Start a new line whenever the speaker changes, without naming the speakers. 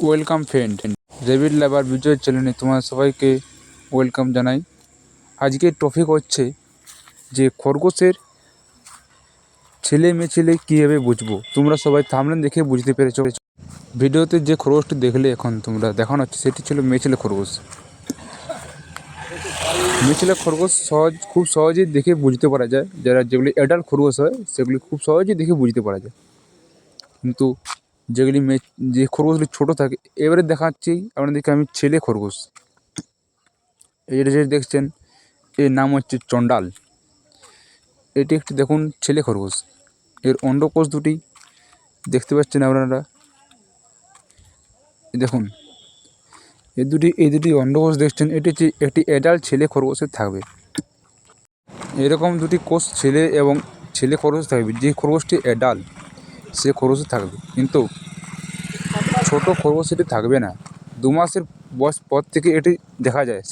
Welcome friend, rabbit লাভার বিজয় চ্যানেলে তোমার সবাইকে ওয়েলকাম জানাই। আজকের টপিক হচ্ছে যে খরগোশের ছেলে মেয়ে ছেলে কীভাবে বুঝবো। তোমরা সবাই থাম্বনেল দেখে বুঝতে পেরেছো। ভিডিওতে যে খরগোশটি দেখলে এখন তোমরা দেখানো হচ্ছে সেটি ছিল মেয়ে ছেলে খরগোশ। মেয়ে ছেলে খরগোশ খুব সহজেই দেখে বুঝতে পারা যায়। যেগুলি অ্যাডাল্ট খরগোশ হয় সেগুলি খুব সহজেই দেখে বুঝতে পারা যায়, কিন্তু যে খরগোশগুলি ছোটো থাকে, এবারে দেখাচ্ছি আপনাদেরকে আমি ছেলে খরগোশ। এটা যে দেখছেন এর নাম হচ্ছে চণ্ডাল। এটি একটি দেখুন ছেলে খরগোশ। এর অন্ডকোষ দুটি দেখতে পাচ্ছেন আপনারা, দেখুন এই দুটি অন্ডকোষ দেখছেন। এটি হচ্ছে একটি অ্যাডাল্ট ছেলে খরগোশের থাকবে। এরকম দুটি কোষ ছেলে খরগোশ থাকবে। যে খরগোশটি অ্যাডাল্ট সে খরগোশে থাকবে, কিন্তু ছোট খরগোশ এটি থাকবে না। 2 মাসের বয়স পর থেকে এটি দেখা যায়।